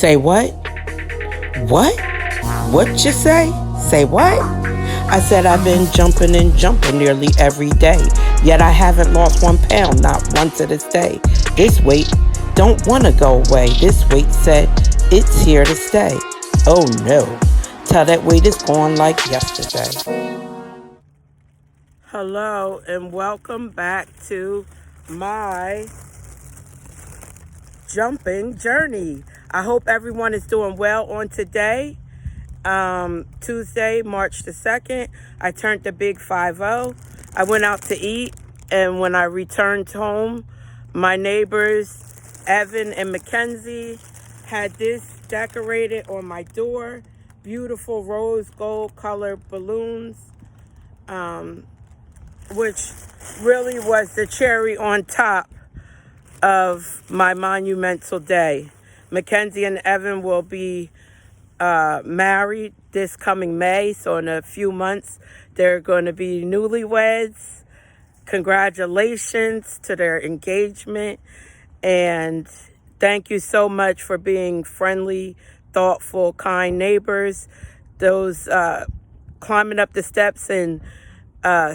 Say what? What? What you say? Say what? I said I've been jumping and jumping nearly every day. Yet I haven't lost 1 pound, not one to this day. This weight don't want to go away. This weight said it's here to stay. Oh no. Tell that weight is gone like yesterday. Hello and welcome back to my jumping journey. I hope everyone is doing well on today. Tuesday, March the 2nd, I turned the big 5-0. I went out to eat, and when I returned home, my neighbors, Evan and Mackenzie, had this decorated on my door. Beautiful rose gold colored balloons, which really was the cherry on top of my monumental day. Mackenzie and Evan will be married this coming May, so in a few months they're going to be newlyweds. Congratulations to their engagement, and thank you so much for being friendly, thoughtful, kind neighbors. Those climbing up the steps and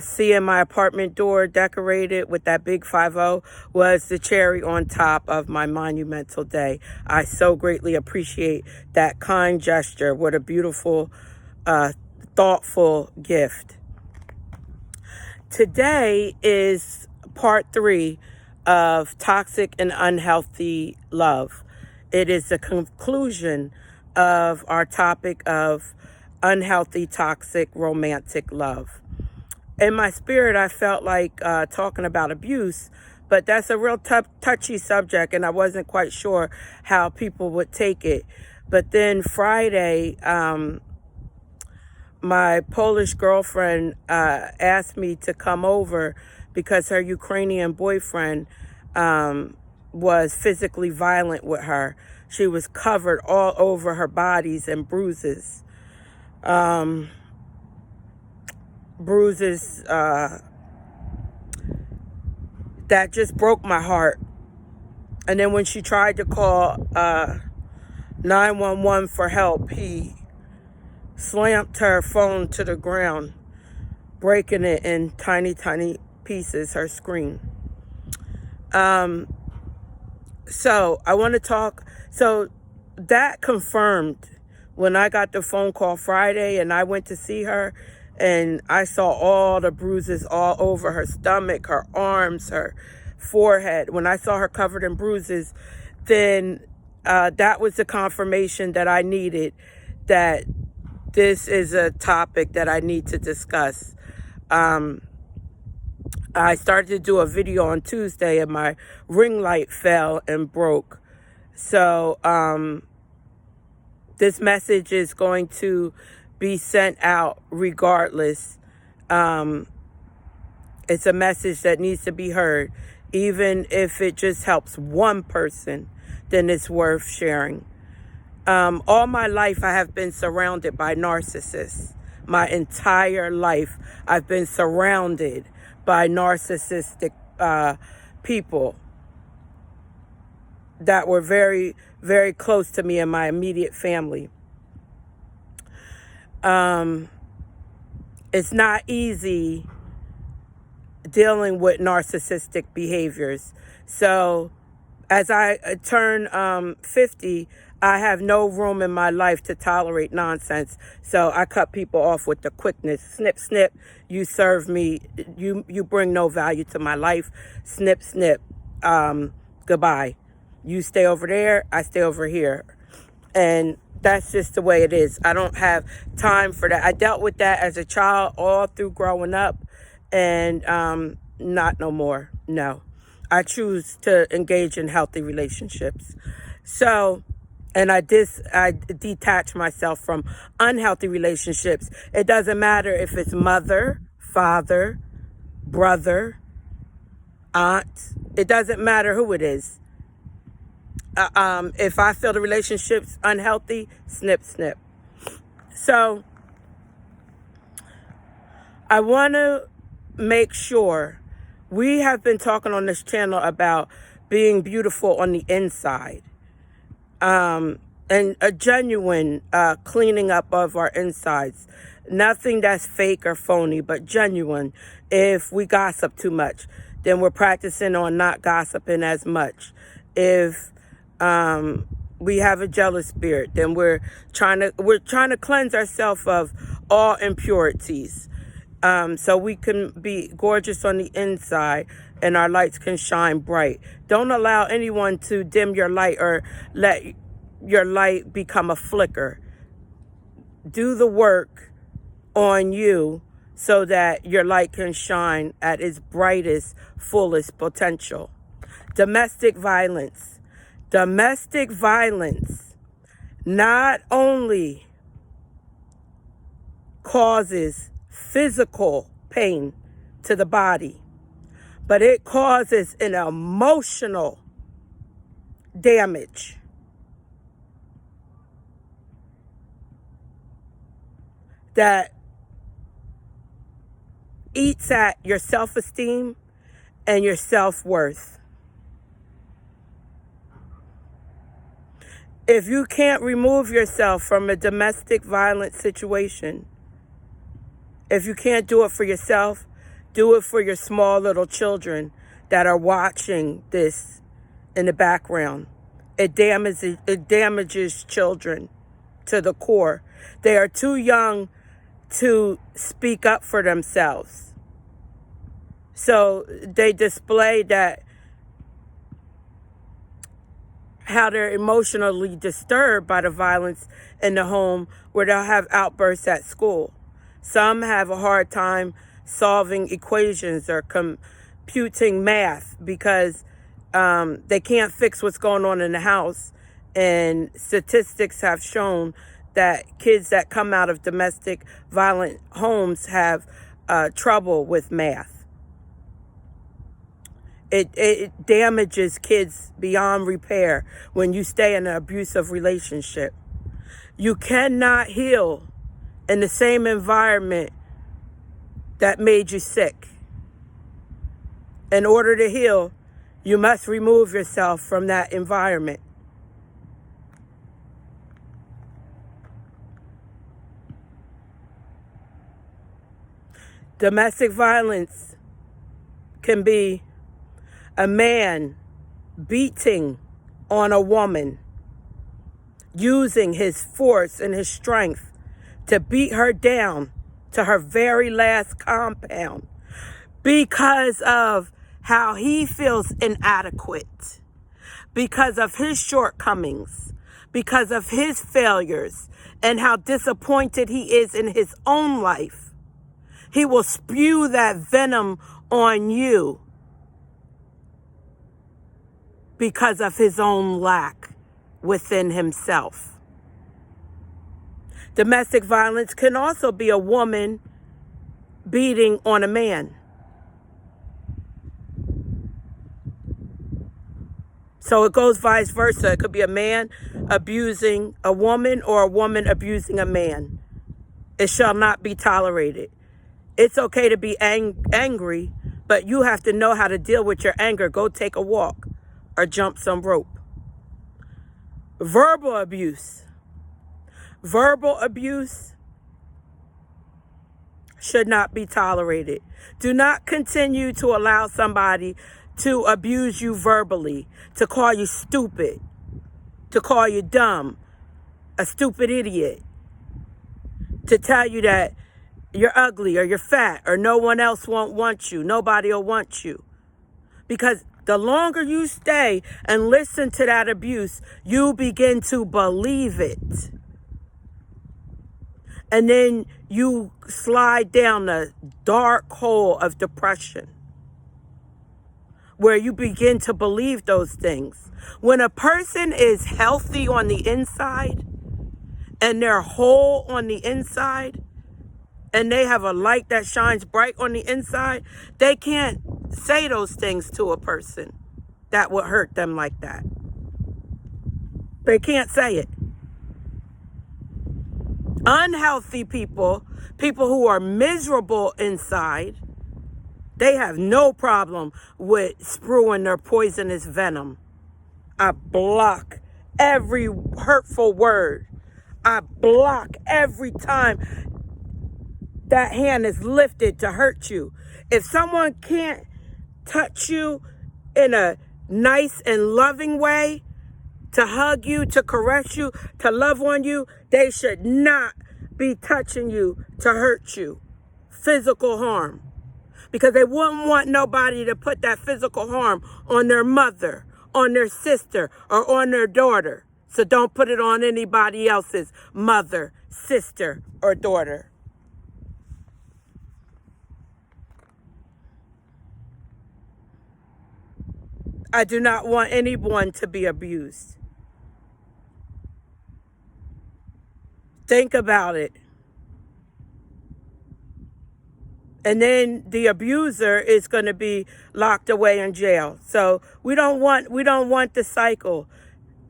seeing my apartment door decorated with that big 5-0 was the cherry on top of my monumental day. I so greatly appreciate that kind gesture. What a beautiful, thoughtful gift. Today is part 3 of Toxic and Unhealthy Love. It is the conclusion of our topic of unhealthy, toxic, romantic love. In my spirit, I felt like talking about abuse, but that's a real touchy subject, and I wasn't quite sure how people would take it. But then Friday, my Polish girlfriend asked me to come over because her Ukrainian boyfriend was physically violent with her. She was covered all over her bodies in bruises. Bruises that just broke my heart. And then when she tried to call 911 for help, he slammed her phone to the ground, breaking it in tiny pieces, her screen. So I want to talk. So that confirmed when I got the phone call Friday and I went to see her, and I saw all the bruises all over her stomach, her arms, her forehead. When I saw her covered in bruises, then that was the confirmation that I needed, that this is a topic that I need to discuss. I started to do a video on Tuesday and my ring light fell and broke. So this message is going to be sent out regardless. It's a message that needs to be heard. Even if it just helps one person, then it's worth sharing. All my life, I have been surrounded by narcissists. My entire life, I've been surrounded by narcissistic people that were very, very close to me and my immediate family. It's not easy dealing with narcissistic behaviors. So as I turn 50, I have no room in my life to tolerate nonsense. So I cut people off with the quickness. Snip, snip. You serve me. You bring no value to my life. Snip, snip. Goodbye. You stay over there. I stay over here. And that's just the way it is. I don't have time for that. I dealt with that as a child all through growing up, and not no more. No. I choose to engage in healthy relationships. So, and I detach myself from unhealthy relationships. It doesn't matter if it's mother, father, brother, aunt. It doesn't matter who it is. If I feel the relationship's unhealthy, snip, snip. So I want to make sure, we have been talking on this channel about being beautiful on the inside. and a genuine cleaning up of our insides. Nothing that's fake or phony, but genuine. If we gossip too much, then we're practicing on not gossiping as much. If we have a jealous spirit, then we're trying to cleanse ourselves of all impurities, so we can be gorgeous on the inside and our lights can shine bright. Don't allow anyone to dim your light or let your light become a flicker. Do the work on you so that your light can shine at its brightest, fullest potential. Domestic violence. Domestic violence not only causes physical pain to the body, but it causes an emotional damage. That eats at your self-esteem and your self-worth. If you can't remove yourself from a domestic violence situation, if you can't do it for yourself, do it for your small little children that are watching this in the background. It damages children to the core. They are too young to speak up for themselves. So they display that how they're emotionally disturbed by the violence in the home, where they'll have outbursts at school. Some have a hard time solving equations or computing math because they can't fix what's going on in the house. And statistics have shown that kids that come out of domestic violent homes have trouble with math. It damages kids beyond repair when you stay in an abusive relationship. You cannot heal in the same environment that made you sick. In order to heal, you must remove yourself from that environment. Domestic violence can be a man beating on a woman, using his force and his strength to beat her down to her very last compound because of how he feels inadequate, because of his shortcomings, because of his failures, and how disappointed he is in his own life. He will spew that venom on you because of his own lack within himself. Domestic violence can also be a woman beating on a man. So it goes vice versa. It could be a man abusing a woman or a woman abusing a man. It shall not be tolerated. It's okay to be angry, but you have to know how to deal with your anger. Go take a walk or jump some rope. Verbal abuse. Verbal abuse should not be tolerated. Do not continue to allow somebody to abuse you verbally, to call you stupid, to call you dumb, a stupid idiot, to tell you that you're ugly or you're fat or no one else won't want you. Nobody will want you. Because the longer you stay and listen to that abuse, you begin to believe it. And then you slide down the dark hole of depression, where you begin to believe those things. When a person is healthy on the inside and they're whole on the inside, and they have a light that shines bright on the inside, they can't say those things to a person that would hurt them like that. They can't say it. Unhealthy people, people who are miserable inside, they have no problem with spewing their poisonous venom. I block every hurtful word. I block every time that hand is lifted to hurt you. If someone can't touch you in a nice and loving way, to hug you, to caress you, to love on you, they should not be touching you to hurt you. Physical harm. Because they wouldn't want nobody to put that physical harm on their mother, on their sister, or on their daughter. So don't put it on anybody else's mother, sister, or daughter. I do not want anyone to be abused. Think about it. And then the abuser is going to be locked away in jail. So we don't want the cycle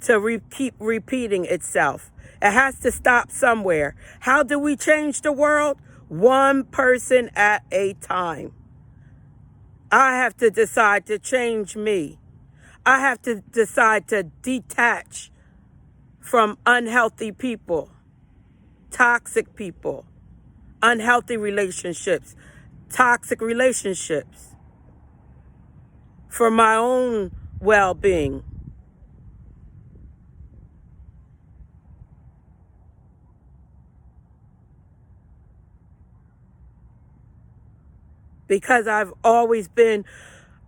to keep repeating itself. It has to stop somewhere. How do we change the world? One person at a time. I have to decide to change me. I have to decide to detach from unhealthy people, toxic people, unhealthy relationships, toxic relationships, for my own well-being. Because I've always been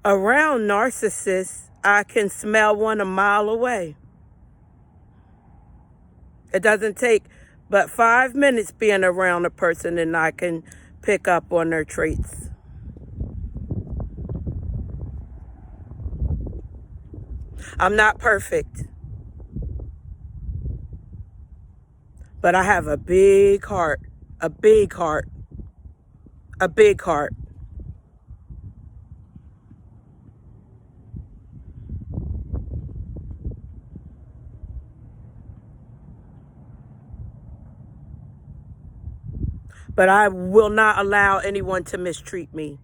around narcissists, I can smell one a mile away. It doesn't take but 5 minutes being around a person and I can pick up on their traits. I'm not perfect, but I have a big heart, a big heart, a big heart. But I will not allow anyone to mistreat me.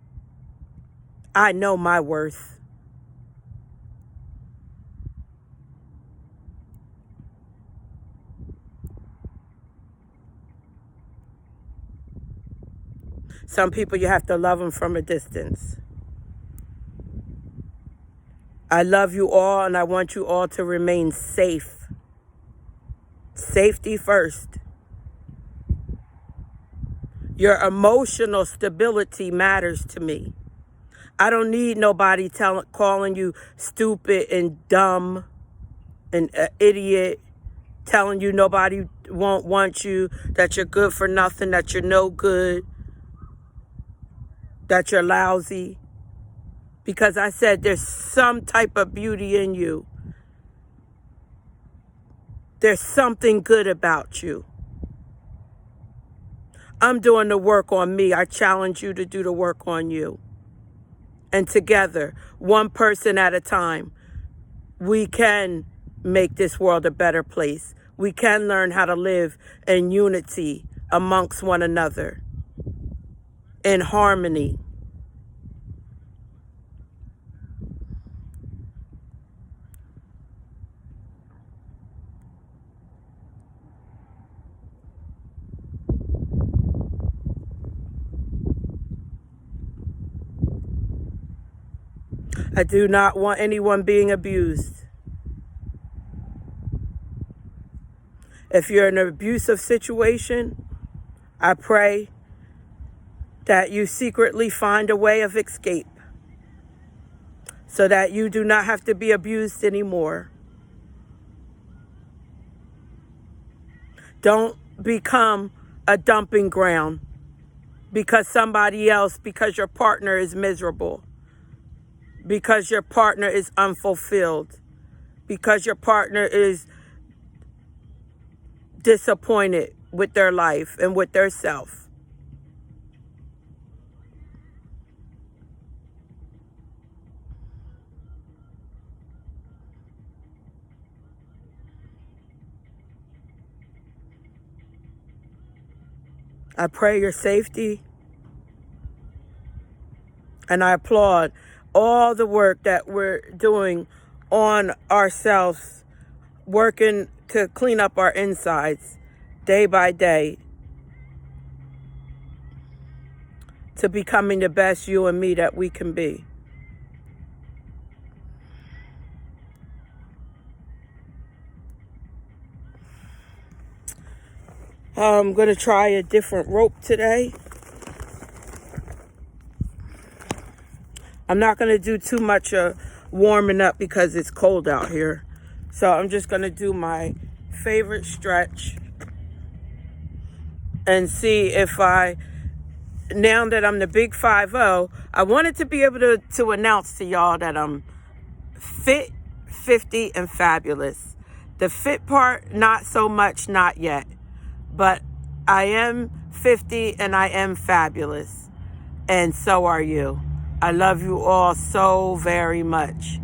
I know my worth. Some people, you have to love them from a distance. I love you all, and I want you all to remain safe. Safety first. Your emotional stability matters to me. I don't need nobody calling you stupid and dumb and idiot, telling you nobody won't want you, that you're good for nothing, that you're no good, that you're lousy. Because I said there's some type of beauty in you. There's something good about you. I'm doing the work on me. I challenge you to do the work on you. And together, one person at a time, we can make this world a better place. We can learn how to live in unity amongst one another, in harmony. I do not want anyone being abused. If you're in an abusive situation, I pray that you secretly find a way of escape so that you do not have to be abused anymore. Don't become a dumping ground because somebody else, because your partner is miserable, because your partner is unfulfilled, because your partner is disappointed with their life and with their self. I pray your safety, and I applaud all the work that we're doing on ourselves, working to clean up our insides day by day to becoming the best you and me that we can be. I'm going to try a different rope today. I'm not going to do too much warming up because it's cold out here. So I'm just going to do my favorite stretch and see if now that I'm the big 5-0, I wanted to be able to announce to y'all that I'm fit, 50, and fabulous. The fit part, not so much, not yet. But I am 50 and I am fabulous. And so are you. I love you all so very much.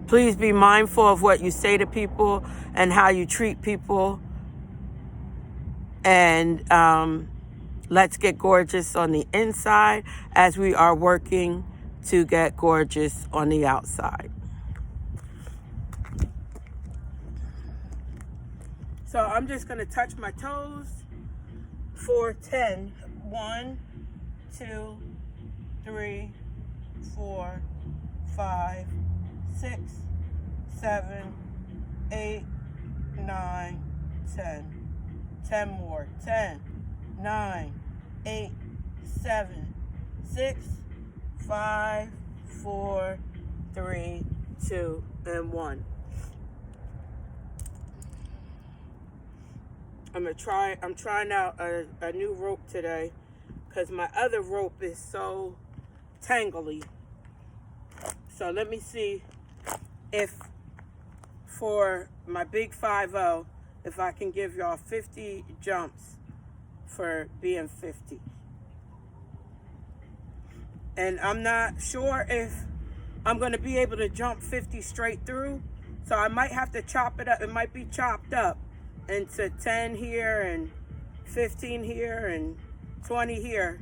Please be mindful of what you say to people and how you treat people. And let's get gorgeous on the inside as we are working to get gorgeous on the outside. So I'm just going to touch my toes for 10. 1, 2, 3, 4, 5, 6, 7, 8, 9, 10. 10 more. 10, 9, 8, 7, 6, 5, 4, 3, 2, and 1. I'm trying out a new rope today because my other rope is so tangly. So let me see if for my big 5-0, if I can give y'all 50 jumps for being 50. And I'm not sure if I'm going to be able to jump 50 straight through. So I might have to chop it up. It might be chopped up into 10 here and 15 here and 20 here.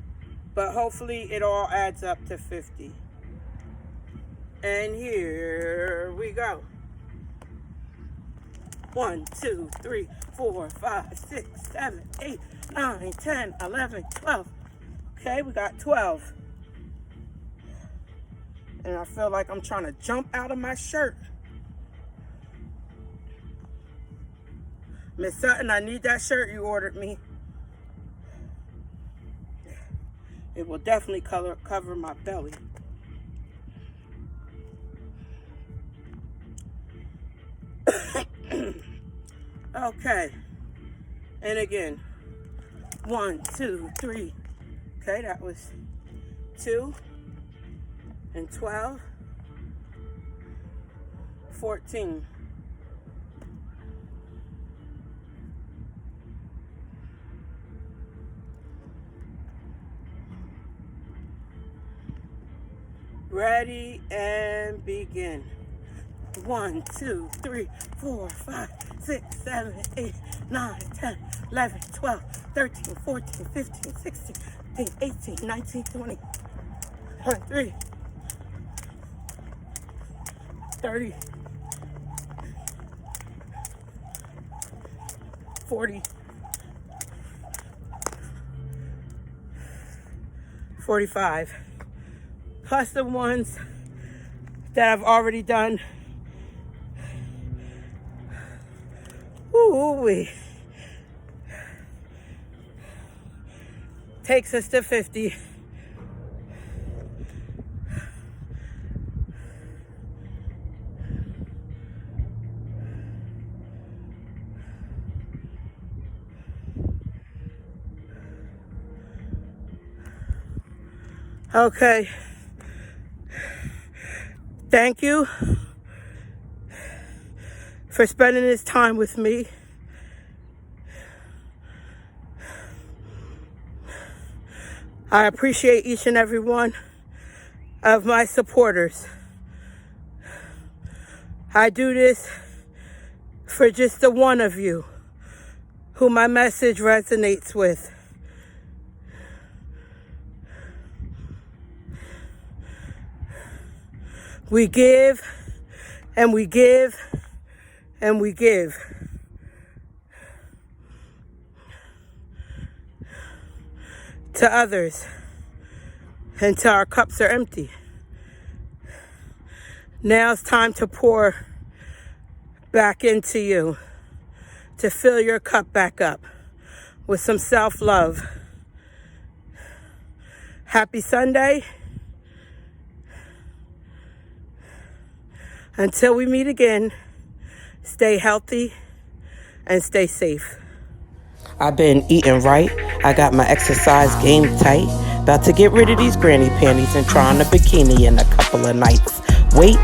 But hopefully it all adds up to 50. And here we go. 1, 2, 3, 4, 5, 6, 7, 8, 9, 10, 11, 12. Okay, we got 12. And I feel like I'm trying to jump out of my shirt. Miss Sutton, I need that shirt you ordered me. It will definitely cover my belly. Okay. And again. 1, 2, 3. Okay, that was 2 and 12. 14. Ready and begin. 1, 2, 3, 4, 5, 6, 7, 8, 9, 10, 11, 12, 13, 14, 15, 16, 17, 18, 19, 20, 23, 30, 40, 45. Plus the ones that I've already done. Ooh-wee. Takes us to 50. Okay. Thank you for spending this time with me. I appreciate each and every one of my supporters. I do this for just the one of you who my message resonates with. We give and we give and we give. To others until our cups are empty. Now it's time to pour back into you, to fill your cup back up with some self-love. Happy Sunday. Until we meet again, stay healthy and stay safe. I've been eating right. I got my exercise game tight. About to get rid of these granny panties and try on a bikini in a couple of nights. Wait,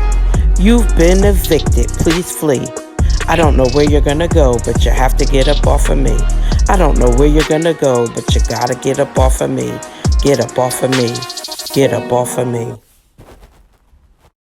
you've been evicted. Please flee. I don't know where you're gonna go, but you have to get up off of me. I don't know where you're gonna go, but you gotta get up off of me. Get up off of me. Get up off of me.